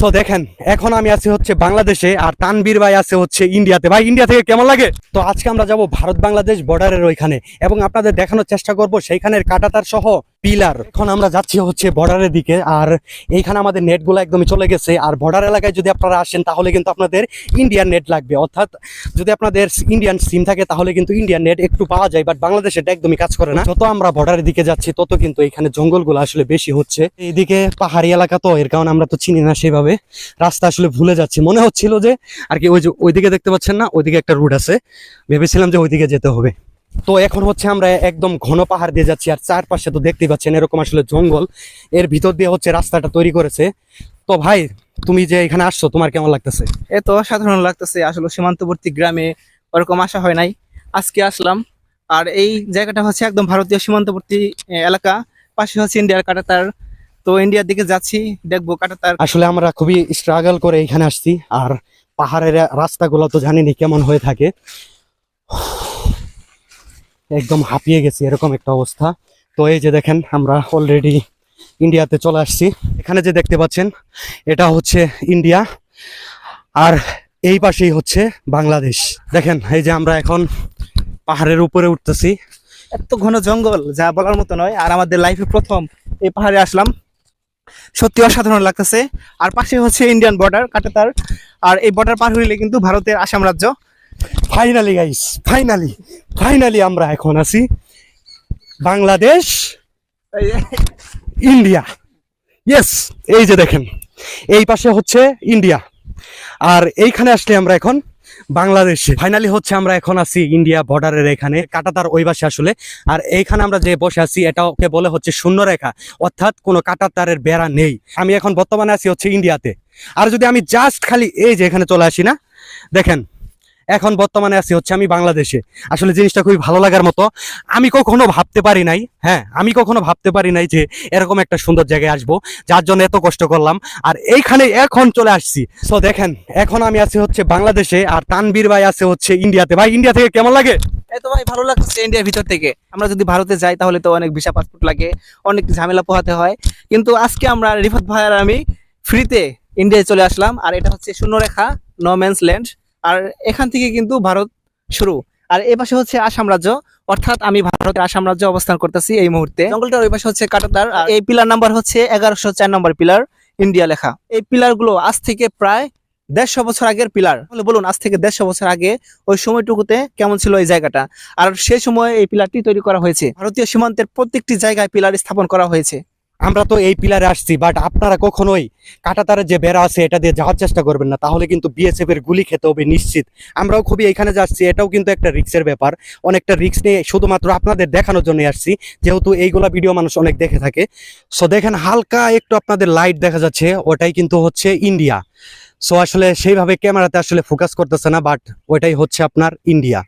So দেখেন এখন আমি আছি হচ্ছে বাংলাদেশে আর তানবীর ভাই আছে হচ্ছে ইন্ডিয়াতে। ভাই ইন্ডিয়া থেকে কেমন লাগে? তো আজকে আমরা যাব ভারত বাংলাদেশ বর্ডারের ওইখানে এবং আপনাদের দেখানোর চেষ্টা করব সেইখানের কাঁটাতার সহ পিলার। এখন আমরা যাচ্ছি হচ্ছে বর্ডারের দিকে আর এইখানে আমাদের নেটগুলো একদমই চলে গেছে। আর বর্ডার এলাকায় যদি আপনারা আসেন তাহলে কিন্তু আপনাদের ইন্ডিয়ান নেট লাগবে, অর্থাৎ যদি আপনাদের ইন্ডিয়ান সিম থাকে তাহলে কিন্তু ইন্ডিয়ান নেট একটু পাওয়া যায়, বাট বাংলাদেশে এটা একদমই কাজ করে না। যত আমরা বর্ডারের দিকে যাচ্ছি তত কিন্তু এখানে জঙ্গলগুলো আসলে বেশি হচ্ছে। এইদিকে পাহাড়ি এলাকা তো এর কারণে আমরা তো চিনি না সেভাবে, রাস্তা আসলে ভুলে যাচ্ছি। মনে হচ্ছিল যে আর কি ওই যে ওইদিকে দেখতে পাচ্ছেন না, ওইদিকে একটা রুট আছে, ভেবেছিলাম যে ওইদিকে যেতে হবে। তো এখন হচ্ছে আমরা একদম ঘন পাহাড় দিয়ে যাচ্ছি আর চারপাশে তো দেখতেই পাচ্ছেন এরকম আসলে জঙ্গল, এর ভিতর দিয়ে হচ্ছে রাস্তাটা তৈরি করেছে। তো ভাই তুমি যে এখানে আসছো তোমার কেমন লাগতেছে? এ তো অসাধারণ লাগতেছে। আসলে সীমান্তবর্তী গ্রামে ওরকম আসা হয় নাই, আজকে আসলাম। আর এই জায়গাটা হচ্ছে একদম ভারতীয় সীমান্তবর্তী এলাকা, পাশে হচ্ছে ইন্ডিয়ার কাঁটাতার। তো ইন্ডিয়ার দিকে যাচ্ছি, দেখবো কাঁটাতার। আসলে আমরা খুবই স্ট্রাগল করে এখানে আসছি আর পাহাড়ের রাস্তাগুলো তো জানিনি কেমন হয়ে থাকে, একদম হাঁপিয়ে গেছি এরকম একটা অবস্থা। তো এই যে দেখেন আমরা অলরেডি ইন্ডিয়াতে চলে আসছি। এখানে যে দেখতে পাচ্ছেন এটা হচ্ছে ইন্ডিয়া আর এই পাশেই হচ্ছে বাংলাদেশ। দেখেন এই যে আমরা এখন পাহাড়ের উপরে উঠতেছি। এত ঘন জঙ্গল যা বলার মতো নয়। আর আমাদের লাইফে প্রথম এই পাহাড়ে আসলাম, সত্যি অসাধারণ লাগতেছে। আর পাশে হচ্ছে ইন্ডিয়ান বর্ডার কাঁটাতার, আর এই বর্ডার পার হইলে কিন্তু ভারতের আসাম রাজ্য। ফাইনালি গাইস, ফাইনালি আমরা এখন আছি বাংলাদেশ ইন্ডিয়া। ইয়েস, এই যে দেখেন এই পাশে হচ্ছে ইন্ডিয়া আর এইখানে আসলে আমরা এখন বাংলাদেশে। ফাইনালি হচ্ছে আমরা এখন আছি ইন্ডিয়া বর্ডারের এখানে, কাঁটাতার ওই পাশে আসলে। আর এইখানে আমরা যে বসে আছি এটাকে বলে হচ্ছে শূন্য রেখা, অর্থাৎ কোনো কাঁটাতারের বেড়া নেই। আমি এখন বর্তমানে আছি হচ্ছে ইন্ডিয়াতে। আর যদি আমি জাস্ট খালি এই যে এখানে চলে আসি না, দেখেন এখন বর্তমানে আছি হচ্ছে আমি বাংলাদেশে। আসলে জিনিসটা খুবই ভালো লাগার মতো। আমি কখনো ভাবতে পারি নাই, আমি কখনো ভাবতে পারি নাই যে এরকম একটা সুন্দর জায়গায় আসবো, যার জন্য এত কষ্ট করলাম আর এইখানে এখন চলে আসছি। সো দেখেন এখন আমি আছি হচ্ছে বাংলাদেশে আর তানবীর ভাই আছে হচ্ছে ইন্ডিয়াতে। ভাই ইন্ডিয়া থেকে কেমন লাগে? এই তো ভাই ভালো লাগছে ইন্ডিয়ার ভিতর থেকে। আমরা যদি ভারতে যাই তাহলে তো অনেক ভিসা পাসপোর্ট লাগে, অনেক ঝামেলা পোহাতে হয়। কিন্তু আজকে আমরা রিফাত ভাই আর আমি ফ্রিতে ইন্ডিয়ায় চলে আসলাম। আর এটা হচ্ছে শূন্যরেখা, নো ম্যানস ল্যান্ড। আর এখান থেকে কিন্তু ভারত শুরু। আর এই পাশে হচ্ছে আসাম রাজ্য, অর্থাৎ আমি ভারতের আসাম রাজ্যে অবস্থান করতেছি এই মুহূর্তে। জঙ্গলটার ওই পাশে হচ্ছে কাঁটাতার। আর এই পিলার নাম্বার হচ্ছে 1104 নম্বর পিলার, ইন্ডিয়া লেখা। এই পিলার গুলো আজ থেকে প্রায় 150 বছর আগের পিলার। বলুন আজ থেকে 150 বছর আগে ওই সময়টুকুতে কেমন ছিল এই জায়গাটা। আর সেই সময় এই পিলারটি তৈরি করা হয়েছে। ভারতীয় সীমান্তের প্রত্যেকটি জায়গায় পিলার স্থাপন করা হয়েছে। আমরা তো এই পিলারে আসছি, বাট আপনারা কখনোই কাঁটাতারের যে বেড়া আছে এটা দিয়ে যাওয়ার চেষ্টা করবেন না, তাহলে কিন্তু বিএসএফ এর গুলি খেতে হবে নিশ্চিত। আমরাও খুবই এখানে যাচ্ছি, এটাও কিন্তু একটা রিস্কের ব্যাপার। অনেকটা রিস্ক নিয়ে শুধুমাত্র আপনাদের দেখানোর জন্য আসছি, যেহেতু এইগুলা ভিডিও মানুষ অনেক দেখে থাকে। সো দেখেন হালকা একটু আপনাদের লাইট দেখা যাচ্ছে, ওটাই কিন্তু হচ্ছে ইন্ডিয়া। সো আসলে সেইভাবে ক্যামেরাতে আসলে ফোকাস করতেছে না, বাট ওইটাই হচ্ছে আপনার ইন্ডিয়া।